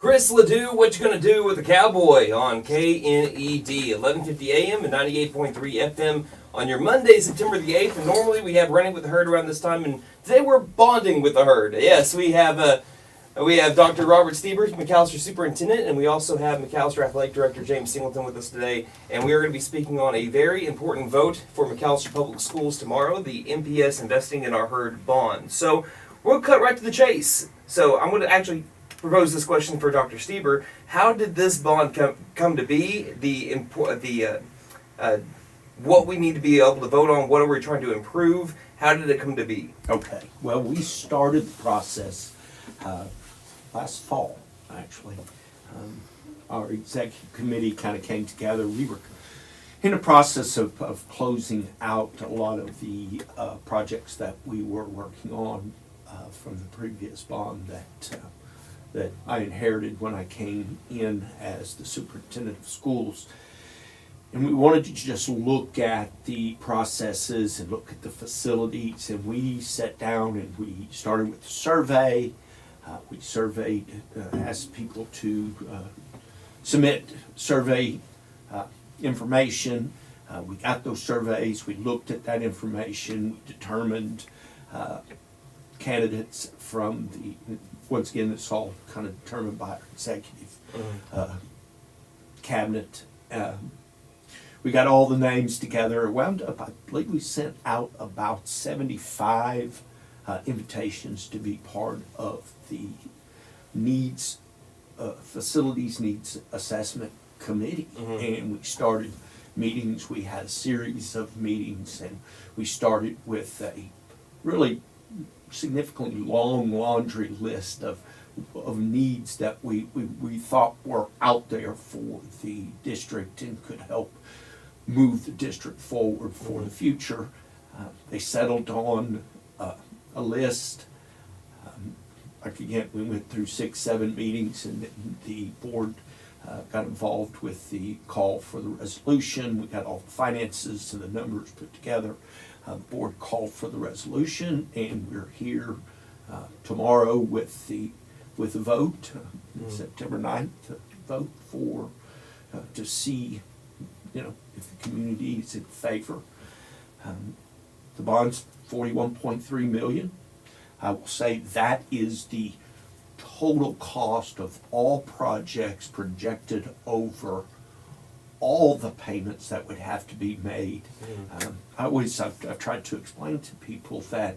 Chris Ledoux, what you gonna do with the Cowboy on KNED, 1150 AM and 98.3 FM on your Monday, September the 8th. And normally we have Running with the Herd around this time, and today we're bonding with the herd. Yes, we have Dr. Robert Steeber, McAlester Superintendent, and we also have McAlester Athletic Director James Singleton with us today. And we are going to be speaking on a very important vote for McAlester Public Schools tomorrow, the MPS Investing in Our Herd Bond. So we'll cut right to the chase. So I'm going to actually propose this question for Dr. Steeber. How did this bond come to be? What we need to be able to vote on, what are we trying to improve? How did it come to be? Okay, well, we started the process last fall, actually. Our executive committee kind of came together. We were in the process of closing out a lot of the projects that we were working on from the previous bond that I inherited when I came in as the superintendent of schools. And we wanted to just look at the processes and look at the facilities, and we sat down and we started with a survey. We surveyed, asked people to submit survey information. We got those surveys, we looked at that information, we determined candidates from once again, it's all kind of determined by our executive cabinet. We got all the names together, wound up, I believe we sent out about 75 invitations to be part of the facilities needs assessment committee. And we started meetings, we had a series of meetings, and we started with a really significantly long laundry list of needs that we thought were out there for the district and could help move the district forward for the future. They settled on a list. Again, we went through 6-7 meetings, and the board got involved with the call for the resolution. We got all the finances and the numbers put together. The board called for the resolution, and we're here tomorrow with the vote, September 9th, vote for to see, if the community is in favor. The bond's $41.3 million. I will say that is the total cost of all projects projected over all the payments that would have to be made. I've tried to explain to people that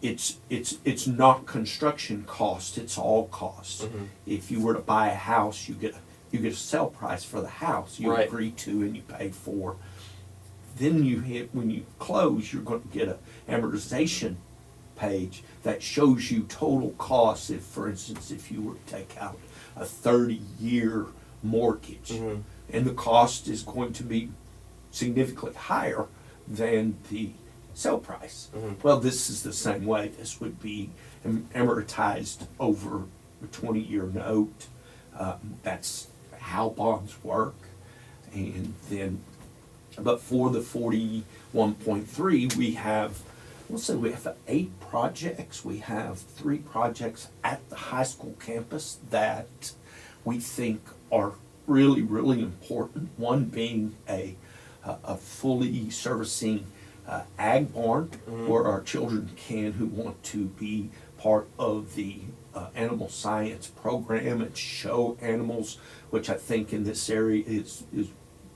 it's not construction cost, it's all cost. If you were to buy a house, you get a sell price for the house you agree to and you pay for. Then when you close, you're going to get an amortization page that shows you total costs. If, for instance, if you were to take out a 30-year mortgage, and the cost is going to be significantly higher than the sell price. Well, this is the same way. This would be amortized over a 20-year note. That's how bonds work. And then, but for the 41.3, we have 8 projects. We have 3 projects at the high school campus that we think are really, really important. One being a fully servicing ag barn where our children who want to be part of the animal science program and show animals, which I think in this area is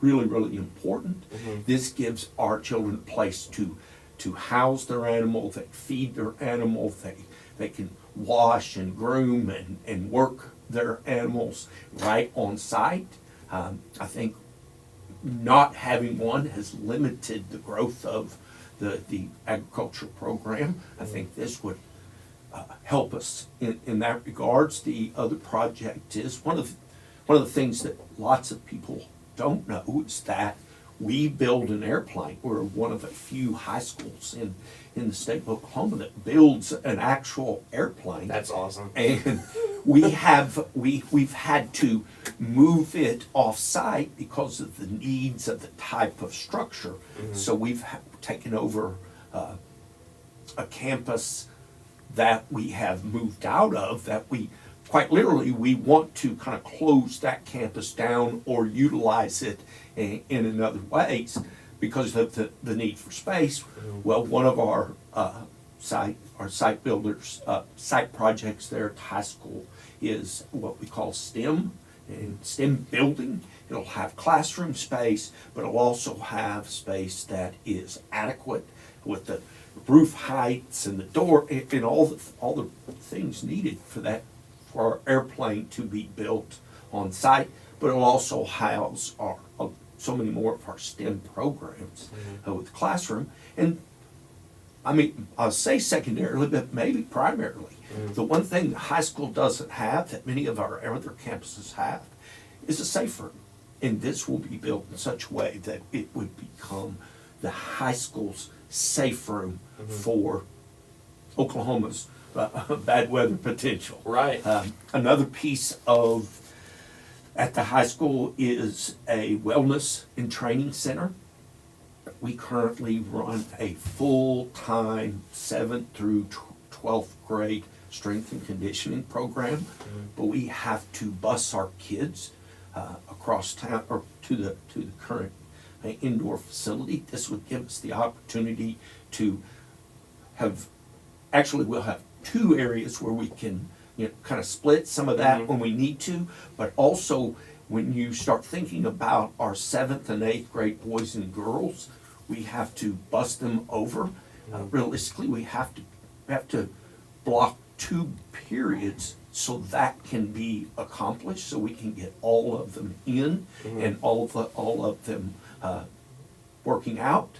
really, really important. This gives our children a place to house their animal, they feed their animal, they can wash and groom and work their animals right on site. I think not having one has limited the growth of the agricultural program. I think this would help us in that regards. The other project is one of the things that lots of people don't know is that we build an airplane. We're one of a few high schools in the state of Oklahoma that builds an actual airplane. That's awesome. And we've had to move it off site because of the needs of the type of structure. So we've taken over a campus that we have moved out of, that we quite literally, we want to kind of close that campus down or utilize it in another ways because of the need for space. Well, one of our site builders, site projects there at the high school is what we call STEM, and STEM building. It'll have classroom space, but it'll also have space that is adequate with the roof heights and the door and all the things needed for our airplane to be built on site. But it'll also house so many more of our STEM programs with the classroom. And I mean, I'll say secondarily, but maybe primarily. The one thing the high school doesn't have that many of our other campuses have is a safe room. And this will be built in such a way that it would become the high school's safe room for Oklahoma's bad weather potential. Right. Another piece at the high school is a wellness and training center. We currently run a full-time 7th through 12th grade strength and conditioning program, but we have to bus our kids across town or to the current indoor facility. This would give us the opportunity to we'll have 2 areas where we can kind of split some of that when we need to, but also when you start thinking about our 7th and 8th grade boys and girls, we have to bus them over. Realistically, we have to block 2 periods so that can be accomplished, so we can get all of them in and all of them working out.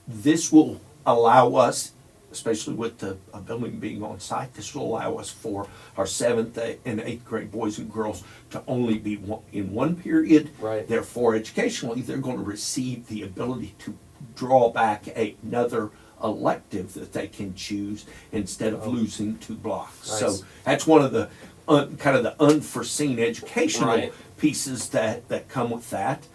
This will allow us, especially with the building being on site, this will allow us for our 7th and 8th grade boys and girls to only be in one period. Right. Therefore, educationally, they're going to receive the ability to draw back another elective that they can choose instead of losing 2 blocks. Nice. So that's one of the kind of the unforeseen educational Right. pieces that come with that.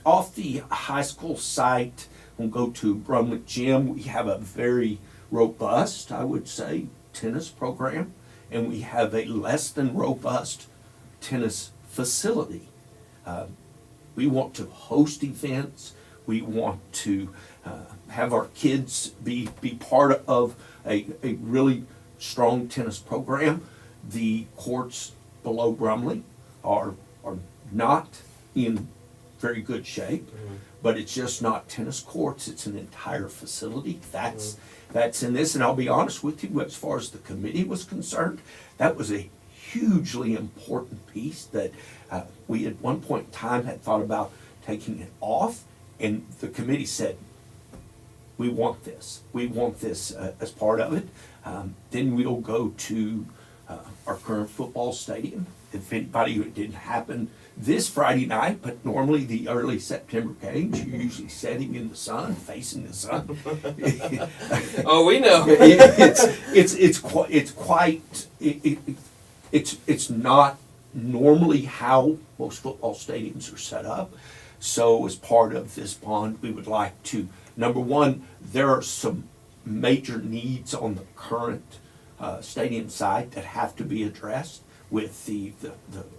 Off the high school site, we'll go to Brumlett Gym. We have a very robust, I would say, tennis program, and we have a less than robust tennis facility. We want to host events. We want to have our kids be part of a really strong tennis program. The courts below Brumley are not in very good shape, but it's just not tennis courts, it's an entire facility. That's in this, and I'll be honest with you, as far as the committee was concerned, that was a hugely important piece that we at one point in time had thought about taking it off, and the committee said, we want this as part of it. Then we'll go to our current football stadium. If anybody, it didn't happen this Friday night, but normally the early September games, you're usually sitting in the sun, facing the sun. Oh, we know. It's not normally how most football stadiums are set up. So as part of this bond, we would like to, number one, there are some major needs on the current stadium site that have to be addressed with the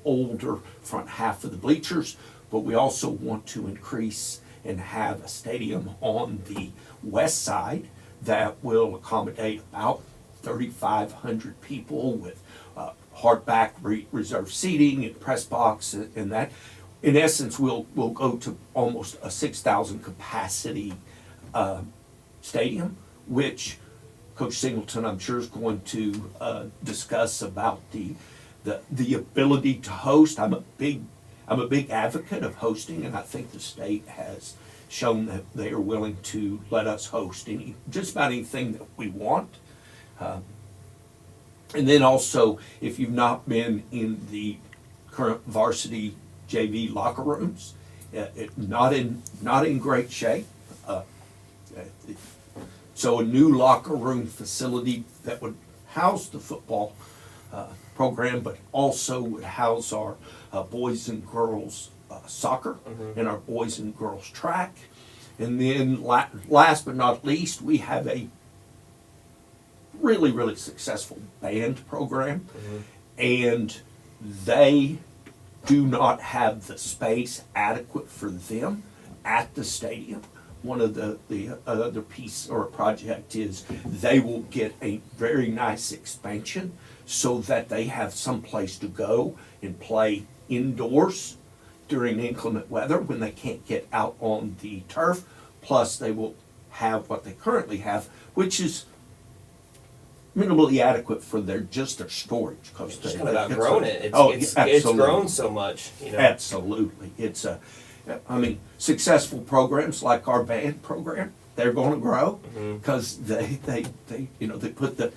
older front half of the bleachers, but we also want to increase and have a stadium on the west side that will accommodate about 3,500 people with hardback reserved seating and press box and that. In essence, we'll go to almost a 6,000 capacity stadium, which Coach Singleton, I'm sure, is going to discuss about the ability to host. I'm a big advocate of hosting, and I think the state has shown that they are willing to let us host just about anything that we want. And then also, if you've not been in the current varsity JV locker rooms, not in great shape. So a new locker room facility that would house the football program, but also would house our boys and girls soccer and our boys and girls track. And then last but not least, we have a really, really successful band program, and they do not have the space adequate for them at the stadium. One of the other piece or project is they will get a very nice expansion so that they have some place to go and play indoors during inclement weather when they can't get out on the turf. Plus, they will have what they currently have, which is minimally adequate for their storage. It's just kind of outgrown it. It's grown so much. You know? Absolutely. Successful programs like our band program, they're going to grow because they put the,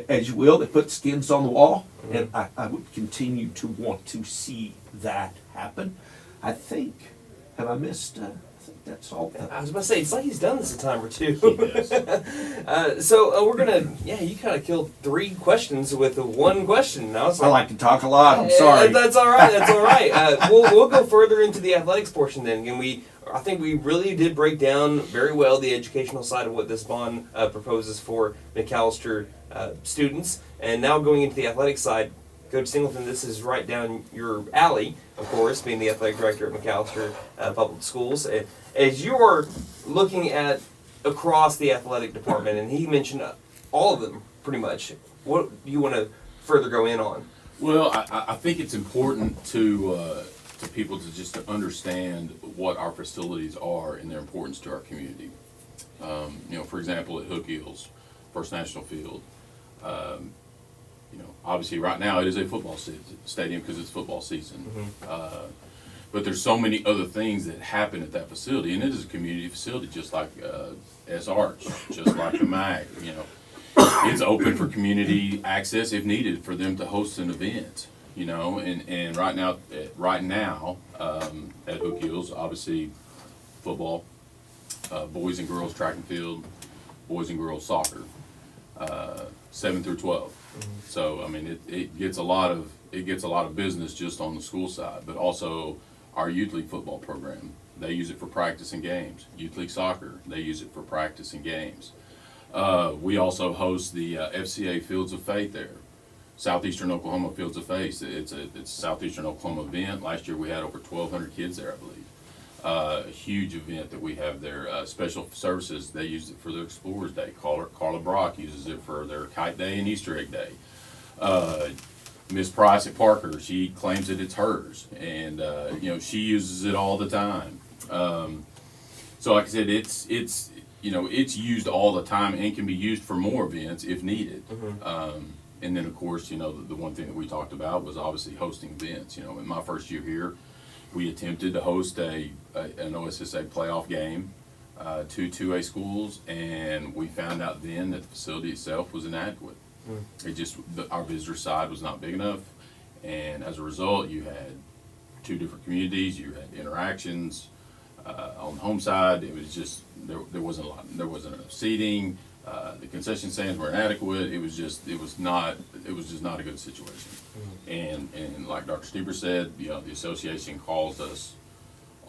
as you will, they put skins on the wall, and I would continue to want to see that happen. I think, have I missed? I think that's all. I was about to say, it's like he's done this a time or two. Yes. We're gonna, you kind of killed 3 questions with 1 question. I like to talk a lot. I'm sorry. That's all right. That's all right. We'll go further into the athletics portion then. And I think we really did break down very well the educational side of what this bond proposes for McAlester students. And now going into the athletics side, Coach Singleton, this is right down your alley, of course, being the athletic director at McAlester Public Schools. As you're looking at across the athletic department, and he mentioned all of them pretty much, what do you want to further go in on? Well, I think it's important to people to just to understand what our facilities are and their importance to our community. For example, at Hook Hills, First National Field, obviously right now it is a football stadium because it's football season. But there's so many other things that happen at that facility, and it is a community facility just like S Arch, just like the MAC. It's open for community access if needed for them to host an event. And right now at Hook Hills, obviously football, boys and girls track and field, boys and girls soccer, 7 through 12. So it gets a lot of business just on the school side, but also our youth league football program, they use it for practice and games. Youth league soccer, they use it for practice and games. We also host the FCA Fields of Faith there. Southeastern Oklahoma Fields of Faith. It's a Southeastern Oklahoma event. Last year we had over 1,200 kids there, I believe. A huge event that we have there. Special services, they use it for their Explorers Day. Carla Brock uses it for their Kite Day and Easter Egg Day. Miss Price at Parker, she claims that it's hers, and she uses it all the time. So like I said, it's used all the time and can be used for more events if needed. And then of course, the one thing that we talked about was obviously hosting events. In my first year here, we attempted to host an OSSA playoff game, 2 2A schools, and we found out then that the facility itself was inadequate. Our visitor side was not big enough, and as a result, you had 2 different communities. You had interactions on the home side. It was just there wasn't a lot. There wasn't enough seating. The concession stands were inadequate. It was just not a good situation. And like Dr. Steeber said, the association calls us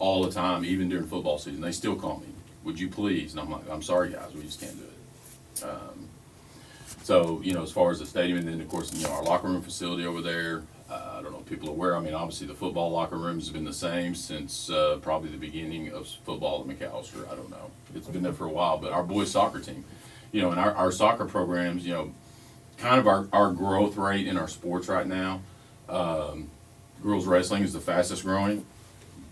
all the time, even during football season. They still call me. Would you please? And I'm like, I'm sorry, guys, we just can't do it. So, as far as the stadium, and then of course, our locker room facility over there, I don't know if people are aware, obviously the football locker rooms have been the same since probably the beginning of football at McAlester. I don't know. It's been there for a while, but our boys soccer team, and our soccer programs, kind of our growth rate in our sports right now, girls wrestling is the fastest growing,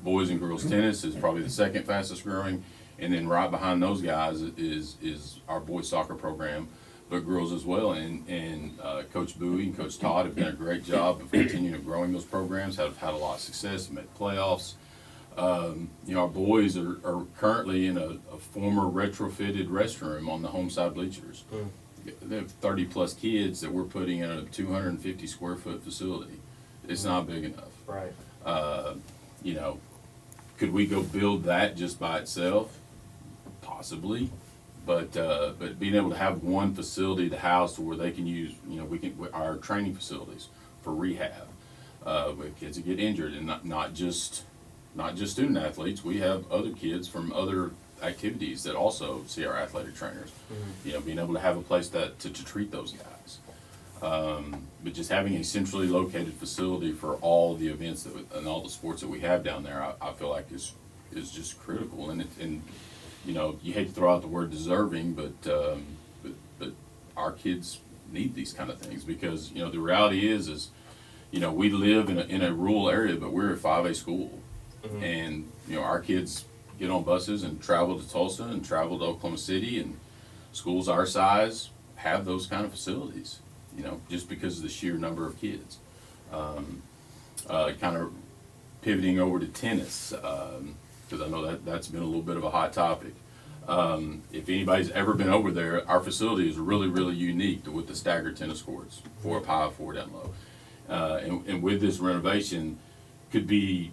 boys and girls tennis is probably the second fastest growing, and then right behind those guys is our boys soccer program, but girls as well. And Coach Bowie and Coach Todd have done a great job of continuing growing those programs, have had a lot of success, made playoffs. Our boys are currently in a former retrofitted restroom on the home side bleachers. They have 30 plus kids that we're putting in a 250 square foot facility. It's not big enough. Right. Could we go build that just by itself? Possibly. But being able to have one facility to house where they can use, our training facilities for rehab, with kids that get injured, and not just student athletes. We have other kids from other activities that also see our athletic trainers. You know, being able to have a place that to treat those guys. But just having a centrally located facility for all the events and all the sports that we have down there, I feel like is just critical. And you know, you hate to throw out the word deserving, but our kids need these kind of things, because you know the reality is you know, we live in a rural area, but we're a 5A school, and you know our kids get on buses and travel to Tulsa and travel to Oklahoma City, and schools our size have those kind of facilities. You know, just because of the sheer number of kids. Kind of pivoting over to tennis, because I know that's been a little bit of a hot topic. If anybody's ever been over there, our facility is really, really unique with the staggered tennis courts, 4 up high, 4 down low. And with this renovation, could be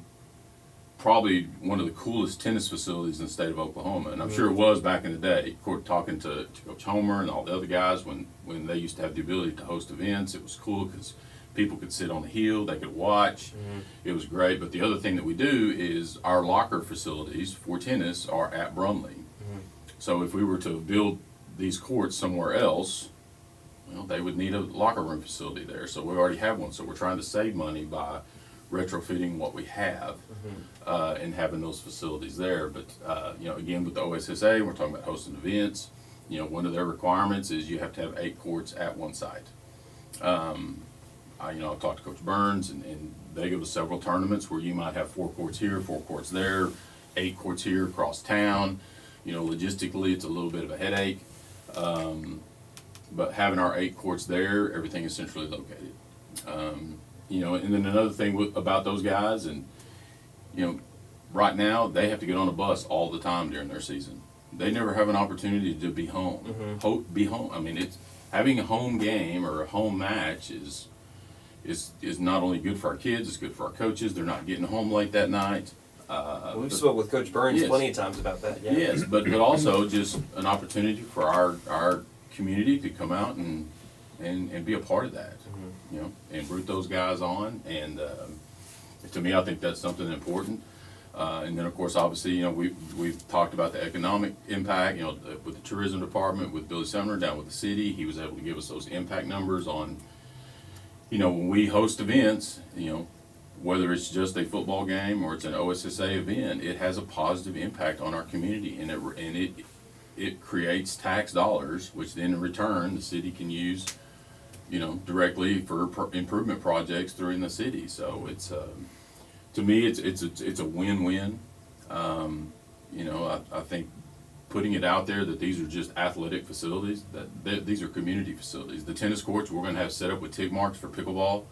probably one of the coolest tennis facilities in the state of Oklahoma. And I'm sure it was back in the day. Talking to Coach Homer and all the other guys, when they used to have the ability to host events, it was cool because people could sit on the hill, they could watch. It was great. But the other thing that we do is our locker facilities for tennis are at Brumley. So if we were to build these courts somewhere else, well, they would need a locker room facility there. So we already have one. So we're trying to save money by retrofitting what we have and having those facilities there. But you know, again, with the OSSA, we're talking about hosting events. You know, one of their requirements is you have to have 8 courts at one site. You know, I've talked to Coach Burns, and they go to several tournaments where you might have 4 courts here, 4 courts there, 8 courts here across town. You know, logistically, it's a little bit of a headache. But having our 8 courts there, everything is centrally located. You know, and then another thing about those guys, and you know, right now they have to get on a bus all the time during their season. They never have an opportunity to be home. Be home. I mean, it's having a home game or a home match is not only good for our kids, it's good for our coaches. They're not getting home late that night. We've spoke with Coach Burns Yes. plenty of times about that. Yeah. Yes, but also just an opportunity for our community to come out and be a part of that. You know, and root those guys on, and to me, I think that's something important. And then, of course, obviously, you know, we've talked about the economic impact. You know, with the tourism department, with Billy Sumner down with the city, he was able to give us those impact numbers on, you know, when we host events, you know, whether it's just a football game or it's an OSSA event, it has a positive impact on our community, and it creates tax dollars, which then in return the city can use, you know, directly for improvement projects through in the city. So it's to me it's a win-win. You know, I think putting it out there that these are just athletic facilities, that these are community facilities. The tennis courts we're going to have set up with TIG marks for pickleball,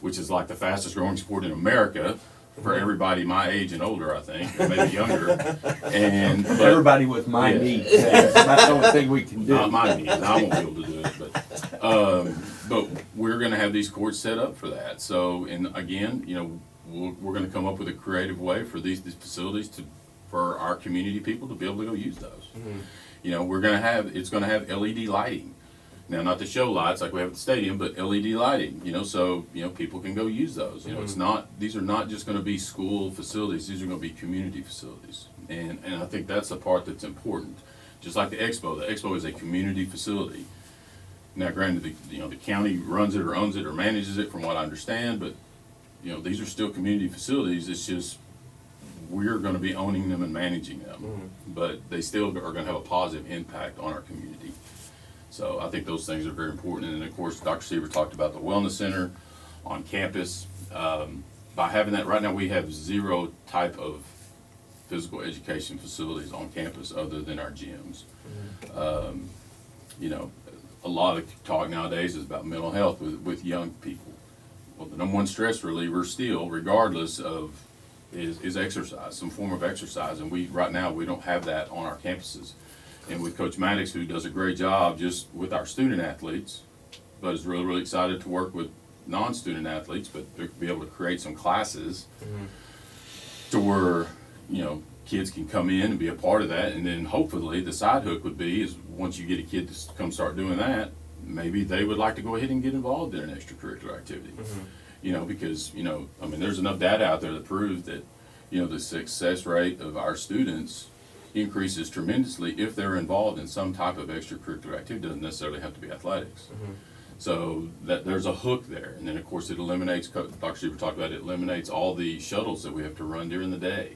which is like the fastest growing sport in America for everybody my age and older, I think, or maybe younger. But everybody with my needs. That's the only thing we can do. Not my needs. I won't be able to do it, but we're going to have these courts set up for that. So, and again, you know, we're going to come up with a creative way for these facilities for our community people to be able to go use those. You know, it's going to have LED lighting. Now, not the show lights like we have at the stadium, but LED lighting, you know, so, you know, people can go use those. You know, these are not just going to be school facilities, these are going to be community facilities. And I think that's the part that's important. Just like the expo is a community facility. Now, granted, the county runs it or owns it or manages it from what I understand, but, you know, these are still community facilities. It's just we're going to be owning them and managing them, but they still are going to have a positive impact on our community. So I think those things are very important. And then, of course, Dr. Steeber talked about the wellness center on campus. By having that, right now we have 0 type of physical education facilities on campus other than our gyms. You know, a lot of talk nowadays is about mental health with young people. Well, the number one stress reliever still, regardless of, is exercise, some form of exercise. And right now we don't have that on our campuses. And with Coach Maddox, who does a great job just with our student athletes, but is really, really excited to work with non-student athletes, but to be able to create some classes to where, you know, kids can come in and be a part of that. And then hopefully the side hook would be is once you get a kid to come start doing that, maybe they would like to go ahead and get involved in an extracurricular activity. You know, because, you know, I mean, there's enough data out there that proves that, you know, the success rate of our students increases tremendously if they're involved in some type of extracurricular activity. Doesn't necessarily have to be athletics. So that there's a hook there, and then of course it eliminates. Dr. Steeber talked about it. Eliminates all the shuttles that we have to run during the day.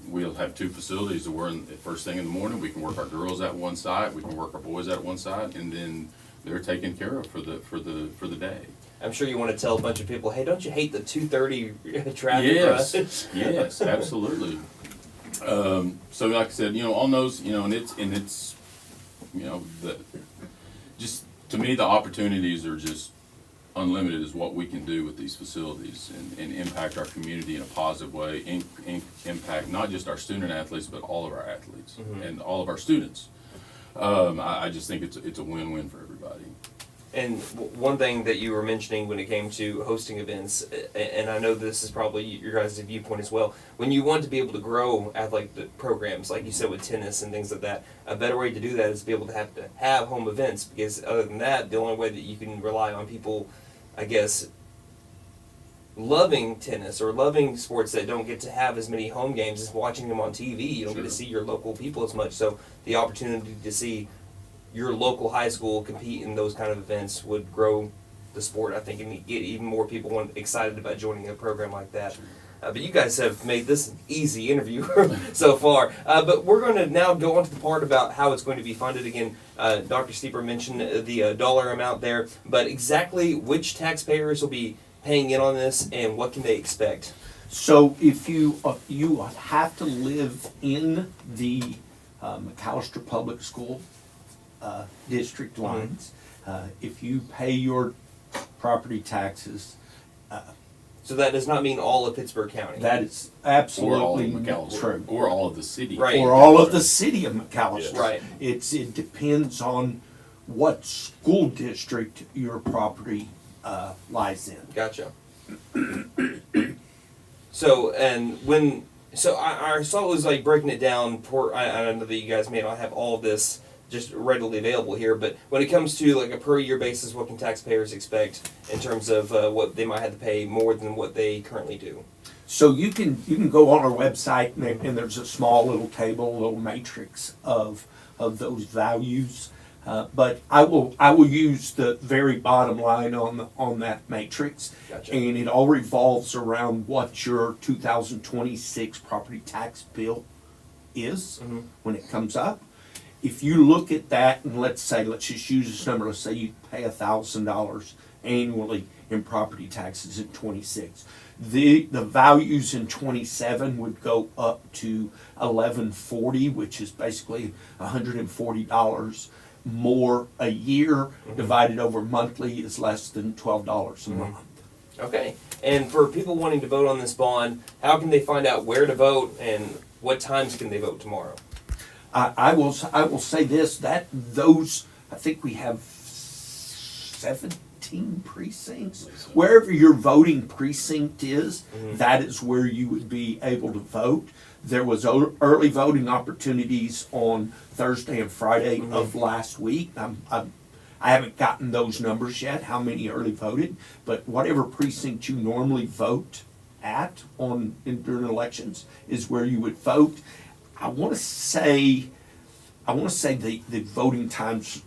We'll have two facilities that we're in first thing in the morning. We can work our girls at one side. We can work our boys at one side, and then they're taken care of for the day. I'm sure you want to tell a bunch of people, hey, don't you hate the 2:30 traffic Yes, rush? yes, absolutely. So like I said, on those, and it's, just to me, the opportunities are just unlimited is what we can do with these facilities and impact our community in a positive way, impact not just our student athletes, but all of our athletes and all of our students. I just think it's a win-win for everybody. And one thing that you were mentioning when it came to hosting events, and I know this is probably your guys' viewpoint as well, when you want to be able to grow athletic programs, like you said with tennis and things like that, a better way to do that is to be able to have home events, because other than that, the only way that you can rely on people, I guess, loving tennis or loving sports that don't get to have as many home games as watching them on TV. You don't get to see your local people as much, so the opportunity to see your local high school compete in those kind of events would grow the sport, I think, and get even more people excited about joining a program like that. But you guys have made this an easy interview so far. But we're going to now go on to the part about how it's going to be funded. Again, Dr. Steeber mentioned the dollar amount there, but exactly which taxpayers will be paying in on this and what can they expect? So if you have to live in the McAlester Public School district lines, if you pay your property taxes, so that does not mean all of Pittsburgh County. that is Or all of absolutely McAlester. true. Or all of the city. Right. Or all of the city of McAlester. Yes. Right. It depends on what school district your property lies in. Gotcha. So I saw it was like breaking it down. I know that you guys may not have all of this just readily available here, but when it comes to like a per year basis, what can taxpayers expect in terms of what they might have to pay more than what they currently do? So you can go on our website and there's a small little table, a little matrix of those values. But I will use the very bottom line on that matrix. Gotcha. And it all revolves around what your 2026 property tax bill is when it comes up. If you look at that and let's just use this number, let's say you pay $1,000 annually in property taxes in 26. The values in 27 would go up to $1,140, which is basically $140 more a year. Divided over monthly is less than $12 a month. Okay. And for people wanting to vote on this bond, how can they find out where to vote and what times can they vote tomorrow? I will say this, I think we have 17 precincts. Wherever your voting precinct is, that is where you would be able to vote. There was early voting opportunities on Thursday and Friday of last week. I haven't gotten those numbers yet, how many early voted, but whatever precinct you normally vote at during elections is where you would vote. I want to say the voting times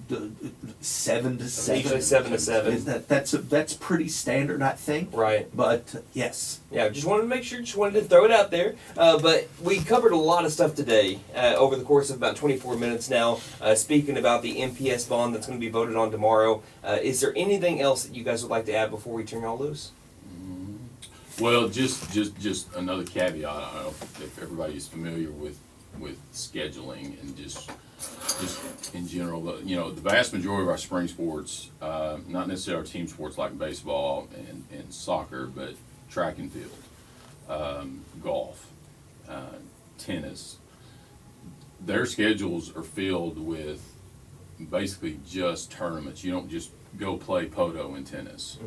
7 to 7. Usually 7 to 7. That's pretty standard, I think. Right. But yes. Yeah, just wanted to make sure, just wanted to throw it out there. But we covered a lot of stuff today over the course of about 24 minutes now, speaking about the MPS bond that's going to be voted on tomorrow. Is there anything else that you guys would like to add before we turn y'all loose? Well, just another caveat. I don't know if everybody's familiar with scheduling and just in general, but the vast majority of our spring sports, not necessarily our team sports like baseball and soccer, but track and field, golf, tennis, their schedules are filled with basically just tournaments. You don't just go play poto in tennis.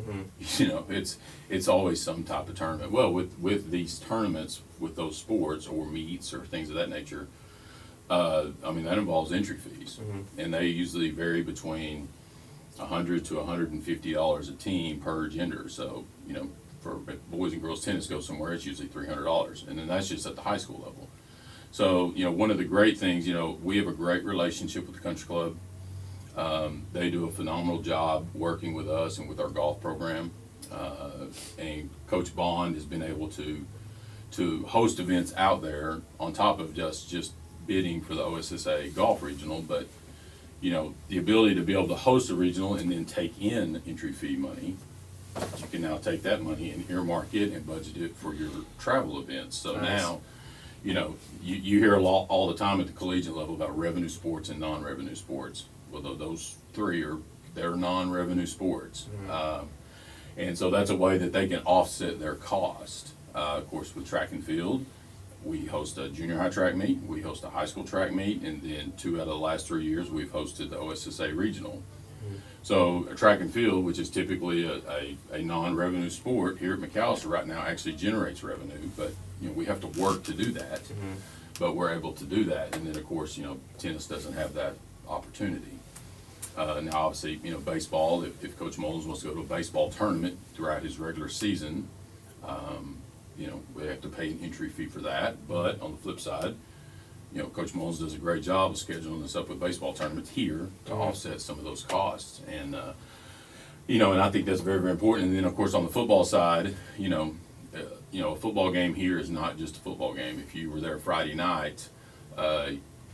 It's always some type of tournament. Well, with these tournaments, with those sports or meets or things of that nature, that involves entry fees, and they usually vary between $100 to $150 a team per gender. So for boys and girls tennis go somewhere, it's usually $300, and then that's just at the high school level. So, one of the great things, we have a great relationship with the country club. They do a phenomenal job working with us and with our golf program. And Coach Bond has been able to host events out there on top of just bidding for the OSSA Golf Regional, but the ability to be able to host a regional and then take in entry fee money, you can now take that money and earmark it and budget it for your travel events. So Nice. now, you hear a lot all the time at the collegiate level about revenue sports and non-revenue sports. Well, those three they're non-revenue sports. And so that's a way that they can offset their cost. Of course, with track and field, we host a junior high track meet, we host a high school track meet, and then 2 out of the last 3 years, we've hosted the OSSA Regional. So a track and field, which is typically a non-revenue sport, here at McAlester right now actually generates revenue, but we have to work to do that. But we're able to do that. And then, of course, tennis doesn't have that opportunity. Now, obviously, baseball, if Coach Mullins wants to go to a baseball tournament throughout his regular season, we have to pay an entry fee for that. But on the flip side, Coach Mullins does a great job of scheduling us up with baseball tournaments here to offset some of those costs. And, and I think that's very, very important. And then, of course, on the football side, a football game here is not just a football game. If you were there Friday night,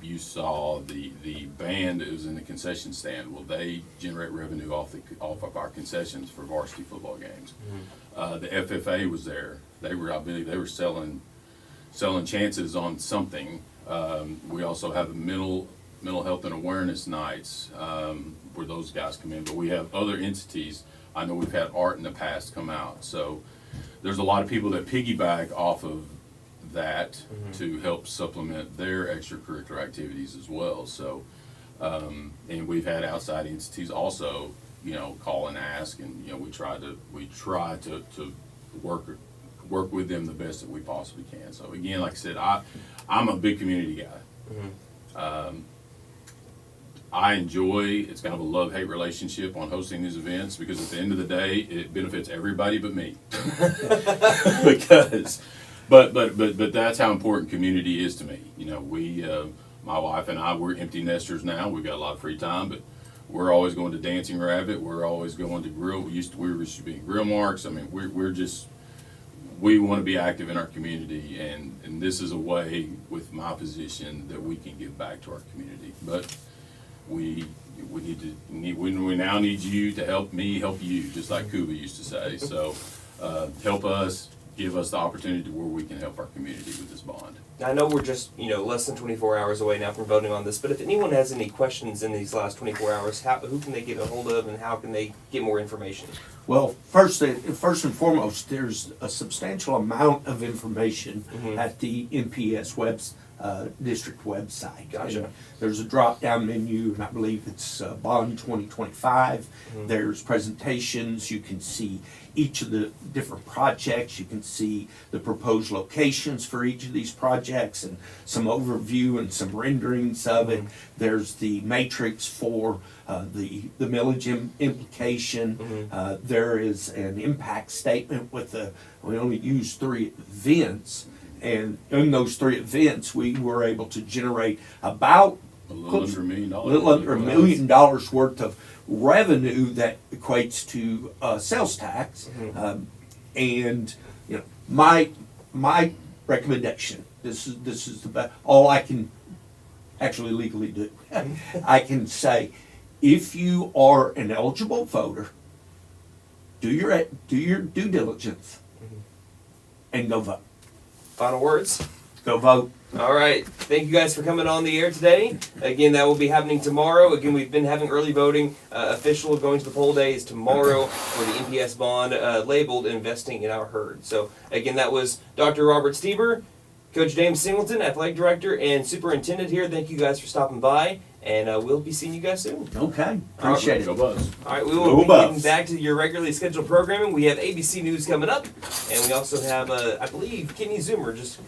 you saw the band that was in the concession stand. Well, they generate revenue off of our concessions for varsity football games. The FFA was there. I believe they were selling chances on something. We also have mental health and awareness nights where those guys come in. But we have other entities. I know we've had art in the past come out. So there's a lot of people that piggyback off of that to help supplement their extracurricular activities as well. So, and we've had outside entities also, call and ask, and we try to work with them the best that we possibly can. So again, like I said, I'm a big community guy. I enjoy, it's kind of a love-hate relationship on hosting these events, because at the end of the day, it benefits everybody but me. But that's how important community is to me. My wife and I, we're empty nesters now. We've got a lot of free time, but we're always going to Dancing Rabbit. We're always going to grill. We used to be in Grill Marks. I mean, we want to be active in our community, and this is a way with my position that we can give back to our community. But we now need you to help me help you, just like Kuba used to say. So help us, give us the opportunity where we can help our community with this bond. I know we're just, less than 24 hours away now from voting on this, but if anyone has any questions in these last 24 hours, who can they get a hold of, and how can they get more information? Well, first and foremost, there's a substantial amount of information at the MPS district website. Gotcha. And there's a drop-down menu, and I believe it's Bond 2025. There's presentations. You can see each of the different projects. You can see the proposed locations for each of these projects, and some overview and some renderings of it. There's the matrix for the millage implication. There is an impact statement with we only use 3 events. And in those 3 events, we were able to generate about A little under $1 million. $1 million worth of revenue that equates to sales tax. And my recommendation, this is the best, all I can actually legally do. I can say, if you are an eligible voter, do your due diligence and go vote. Final words? Go vote. All right. Thank you guys for coming on the air today. Again, that will be happening tomorrow. Again, we've been having early voting. Official going to the poll day is tomorrow for the MPS Bond labeled Investing in Our Herd. So, again, that was Dr. Robert Steeber, Coach James Singleton, Athletic Director, and Superintendent here. Thank you guys for stopping by, and we'll be seeing you guys soon. Okay. Appreciate it. Go Bucks. All right, we will be getting back to your regularly scheduled programming. We have ABC News coming up, and we also have, I believe, Kenny Zoomer just